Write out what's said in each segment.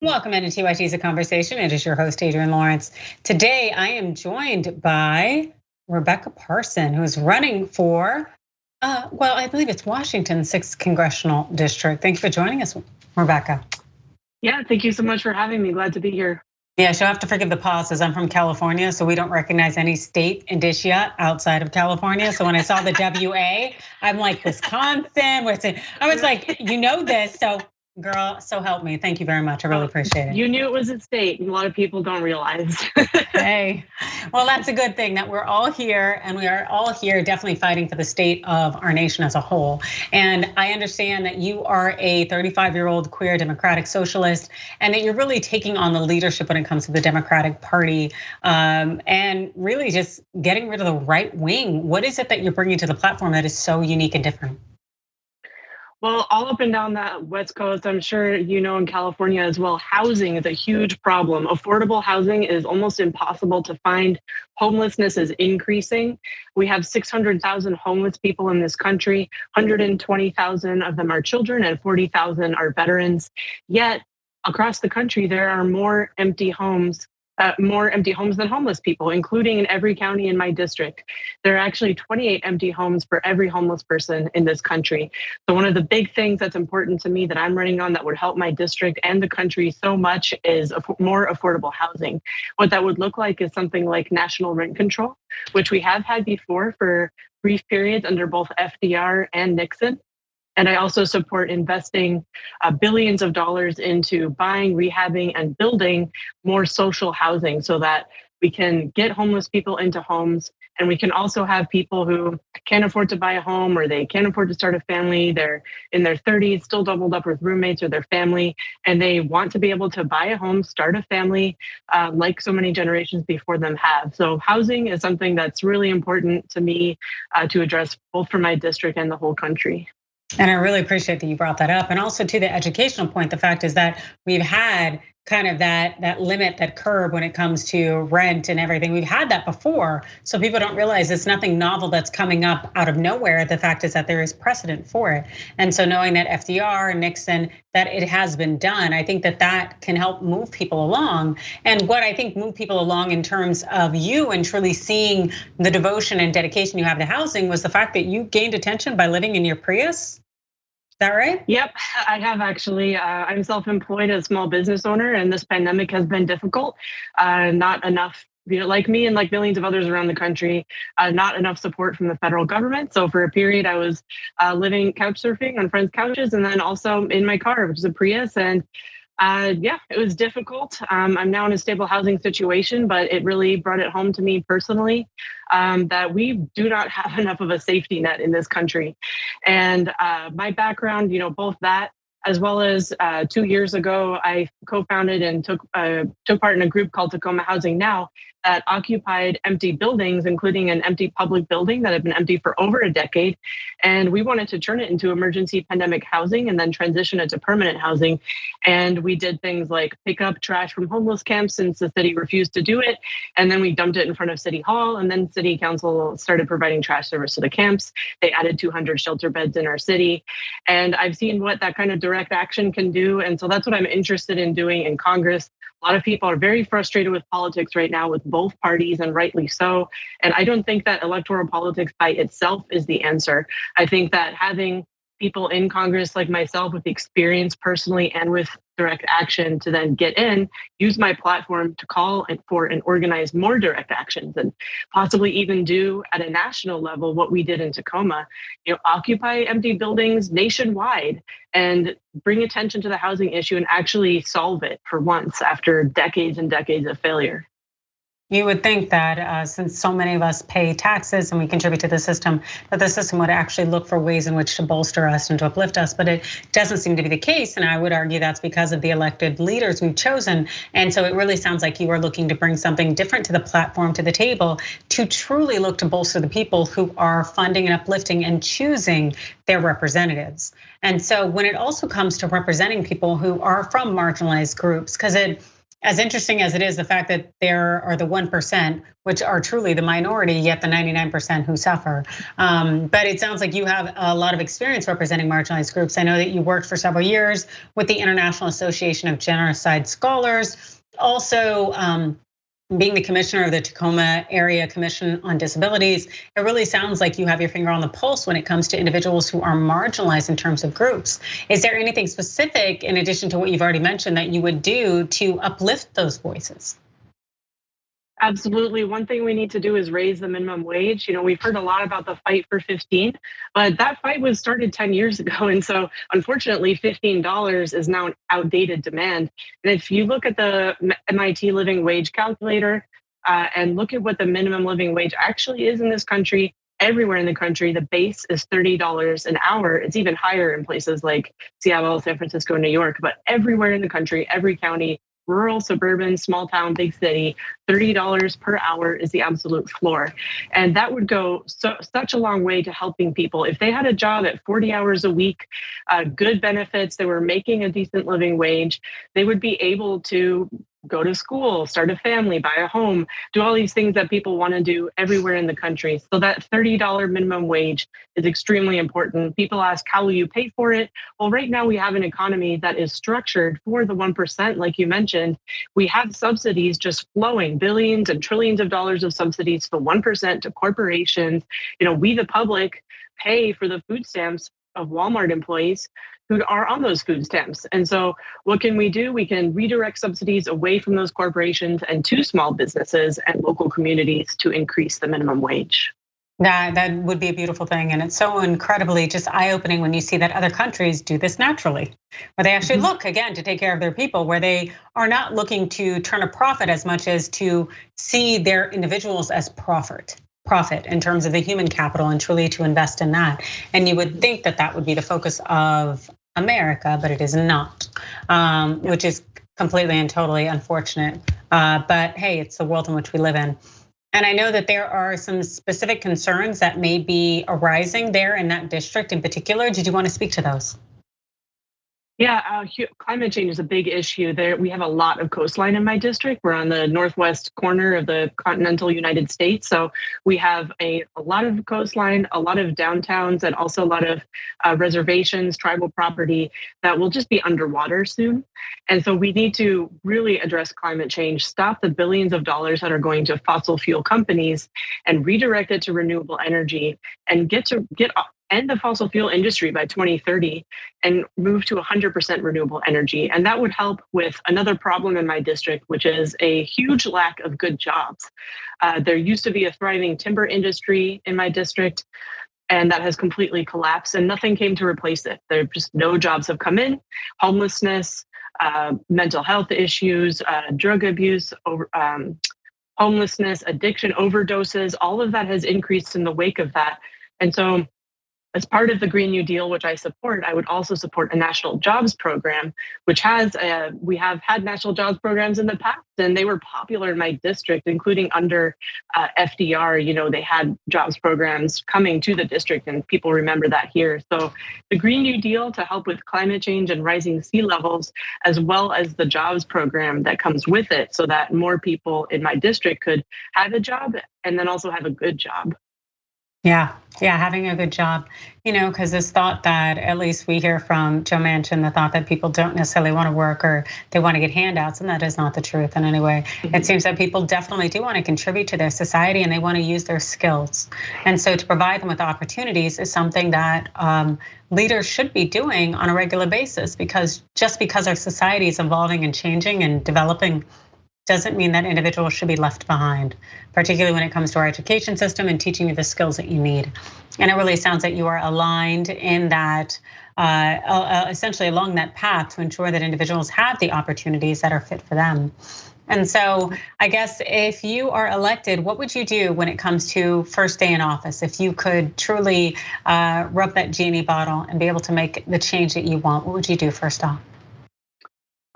Welcome into TYT's A Conversation. It is your host, Adrienne Lawrence. Today, I am joined by Rebecca Parson, who is running for, I believe it's Washington's 6th Congressional District. Thank you for joining us, Rebecca. Yeah, thank you so much for having me. Glad to be here. Yeah, she'll have to forgive the pauses. I'm from California, so we don't recognize any state indicia outside of California. So when I saw the WA, I'm like, Wisconsin. I was like, you know this, so girl, so help me. Thank you very much. I really appreciate it. You knew it was a state, and a lot of people don't realize. Hey, well, that's a good thing that we're all here, and we are all here definitely fighting for the state of our nation as a whole. And I understand that you are a 35-year-old queer democratic socialist, and that you're really taking on the leadership when it comes to the Democratic Party, and really just getting rid of the right wing. What is it that you're bringing to the platform that is so unique and different? Well, all up and down that West Coast, I'm sure you know in California as well, housing is a huge problem. Affordable housing is almost impossible to find. Homelessness is increasing. We have 600,000 homeless people in this country. 120,000 of them are children and 40,000 are veterans. Yet across the country, there are more empty homes than homeless people, including in every county in my district. There are actually 28 empty homes for every homeless person in this country. So one of the big things that's important to me that I'm running on that would help my district and the country so much is more affordable housing. What that would look like is something like national rent control, which we have had before for brief periods under both FDR and Nixon. And I also support investing billions of dollars into buying, rehabbing, and building more social housing so that we can get homeless people into homes. And we can also have people who can't afford to buy a home or they can't afford to start a family. They're in their 30s, still doubled up with roommates or their family, and they want to be able to buy a home, start a family like so many generations before them have. So housing is something that's really important to me to address both for my district and the whole country. And I really appreciate that you brought that up. And also to the educational point, the fact is that we've had kind of that limit, that curb when it comes to rent and everything. We've had that before, so people don't realize it's nothing novel that's coming up out of nowhere. The fact is that there is precedent for it. And so knowing that FDR and Nixon, that it has been done, I think that can help move people along. And what I think moved people along in terms of you and truly seeing the devotion and dedication you have to housing was the fact that you gained attention by living in your Prius. Is that right? Yep, I have actually. I'm self-employed as a small business owner, and this pandemic has been difficult. Not enough, like me and like millions of others around the country, not enough support from the federal government. So for a period, I was living couch surfing on friends' couches, and then also in my car, which is a Prius, and yeah, it was difficult. I'm now in a stable housing situation, but it really brought it home to me personally that we do not have enough of a safety net in this country. And my background, both that as well as 2 years ago, I co-founded and took part in a group called Tacoma Housing Now that occupied empty buildings, including an empty public building that had been empty for over a decade. And we wanted to turn it into emergency pandemic housing and then transition it to permanent housing. And we did things like pick up trash from homeless camps since the city refused to do it. And then we dumped it in front of City Hall, and then City Council started providing trash service to the camps. They added 200 shelter beds in our city. And I've seen what that kind of direct action can do. And so that's what I'm interested in doing in Congress. A lot of people are very frustrated with politics right now with both parties, and rightly so. And I don't think that electoral politics by itself is the answer. I think that having people in Congress like myself with experience personally and with direct action to then get in, use my platform to call for and organize more direct actions, and possibly even do at a national level what we did in Tacoma, occupy empty buildings nationwide and bring attention to the housing issue and actually solve it for once after decades and decades of failure. You would think that since so many of us pay taxes and we contribute to the system, that the system would actually look for ways in which to bolster us and to uplift us, but it doesn't seem to be the case. And I would argue that's because of the elected leaders we've chosen. And so it really sounds like you are looking to bring something different to the platform, to the table, to truly look to bolster the people who are funding and uplifting and choosing their representatives. And so when it also comes to representing people who are from marginalized groups, because as interesting as it is, the fact that there are the 1%, which are truly the minority, yet the 99% who suffer. But it sounds like you have a lot of experience representing marginalized groups. I know that you worked for several years with the International Association of Genocide Scholars. Also, being the commissioner of the Tacoma Area Commission on Disabilities, it really sounds like you have your finger on the pulse when it comes to individuals who are marginalized in terms of groups. Is there anything specific, in addition to what you've already mentioned, that you would do to uplift those voices? Absolutely. One thing we need to do is raise the minimum wage. We've heard a lot about the fight for 15, but that fight was started 10 years ago. And so unfortunately, $15 is now an outdated demand. And if you look at the MIT living wage calculator and look at what the minimum living wage actually is in this country, everywhere in the country, the base is $30 an hour. It's even higher in places like Seattle, San Francisco, New York, but everywhere in the country, every county, rural, suburban, small town, big city, $30 per hour is the absolute floor. And that would go such a long way to helping people. If they had a job at 40 hours a week, good benefits, they were making a decent living wage, they would be able to go to school, start a family, buy a home, do all these things that people want to do everywhere in the country. So that $30 minimum wage is extremely important. People ask, how will you pay for it? Well, right now we have an economy that is structured for the 1%, like you mentioned. We have subsidies just flowing, billions and trillions of dollars of subsidies for 1% to corporations. We, the public, pay for the food stamps of Walmart employees who are on those food stamps. And so what can we do? We can redirect subsidies away from those corporations and to small businesses and local communities to increase the minimum wage. That would be a beautiful thing. And it's so incredibly just eye-opening when you see that other countries do this naturally, where they actually look, again, to take care of their people, where they are not looking to turn a profit as much as to see their individuals as profit in terms of the human capital and truly to invest in that. And you would think that that would be the focus of America, but it is not, which is completely and totally unfortunate. But hey, it's the world in which we live in. And I know that there are some specific concerns that may be arising there in that district in particular. Did you want to speak to those? Yeah, climate change is a big issue there. We have a lot of coastline in my district. We're on the northwest corner of the continental United States. So we have a lot of coastline, a lot of downtowns, and also a lot of reservations, tribal property that will just be underwater soon. And so we need to really address climate change, stop the billions of dollars that are going to fossil fuel companies and redirect it to renewable energy and end the fossil fuel industry by 2030 and move to 100% renewable energy. And that would help with another problem in my district, which is a huge lack of good jobs. There used to be a thriving timber industry in my district, and that has completely collapsed and nothing came to replace it. There just no jobs have come in. Homelessness, mental health issues, drug abuse, homelessness, addiction, overdoses, all of that has increased in the wake of that. And so as part of the Green New Deal, which I support, I would also support a national jobs program, which we have had national jobs programs in the past, and they were popular in my district, including under FDR. They had jobs programs coming to the district, and people remember that here. So the Green New Deal to help with climate change and rising sea levels, as well as the jobs program that comes with it, so that more people in my district could have a job and then also have a good job. Yeah, having a good job, because this thought that at least we hear from Joe Manchin, the thought that people don't necessarily want to work or they want to get handouts, and that is not the truth in any way. It seems that people definitely do want to contribute to their society and they want to use their skills. And so to provide them with opportunities is something that leaders should be doing on a regular basis, because just because our society is evolving and changing and developing doesn't mean that individuals should be left behind, particularly when it comes to our education system and teaching you the skills that you need. And it really sounds like you are aligned in that, essentially along that path to ensure that individuals have the opportunities that are fit for them. And so I guess if you are elected, what would you do when it comes to first day in office? If you could truly rub that genie bottle and be able to make the change that you want, what would you do first off?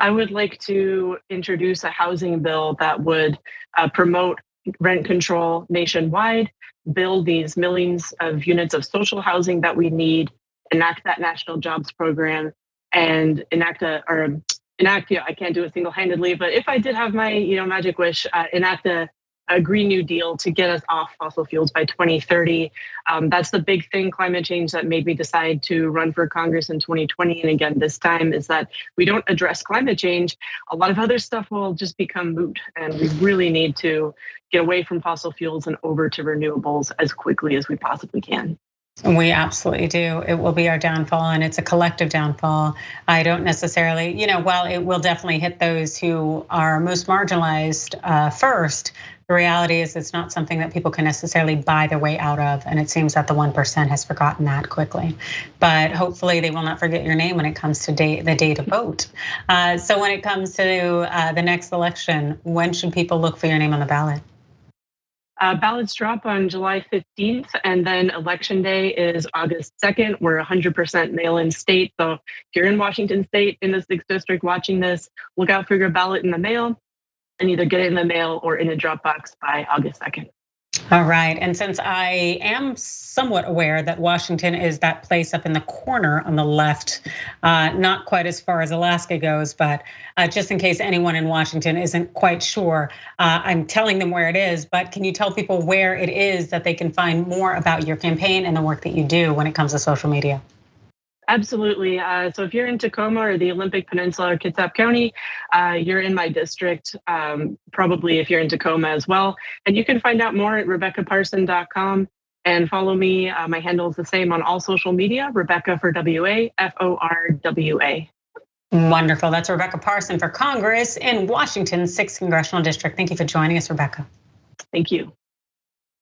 I would like to introduce a housing bill that would promote rent control nationwide, build these millions of units of social housing that we need, enact that national jobs program, and enact, I can't do it single-handedly, but if I did have my, magic wish, enact a Green New Deal to get us off fossil fuels by 2030. That's the big thing, climate change, that made me decide to run for Congress in 2020. And again, this time, is that we don't address climate change, a lot of other stuff will just become moot. And we really need to get away from fossil fuels and over to renewables as quickly as we possibly can. We absolutely do. It will be our downfall, and it's a collective downfall. I don't necessarily, while it will definitely hit those who are most marginalized first, the reality is it's not something that people can necessarily buy their way out of. And it seems that the 1% has forgotten that quickly. But hopefully they will not forget your name when it comes to the day to vote. So when it comes to the next election, when should people look for your name on the ballot? Ballots drop on July 15th, and then election day is August 2nd. We're 100% mail-in state. So if you're in Washington State in the 6th district watching this, look out for your ballot in the mail and either get it in the mail or in a drop box by August 2nd. All right, and since I am somewhat aware that Washington is that place up in the corner on the left, not quite as far as Alaska goes, but just in case anyone in Washington isn't quite sure, I'm telling them where it is, but can you tell people where it is that they can find more about your campaign and the work that you do when it comes to social media? Absolutely. So if you're in Tacoma or the Olympic Peninsula or Kitsap County, you're in my district, probably if you're in Tacoma as well. And you can find out more at RebeccaParson.com and follow me. My handle is the same on all social media, Rebecca for WA, FORWA. Wonderful. That's Rebecca Parson for Congress in Washington's 6th Congressional District. Thank you for joining us, Rebecca. Thank you.